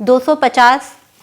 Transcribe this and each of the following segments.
250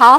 1/2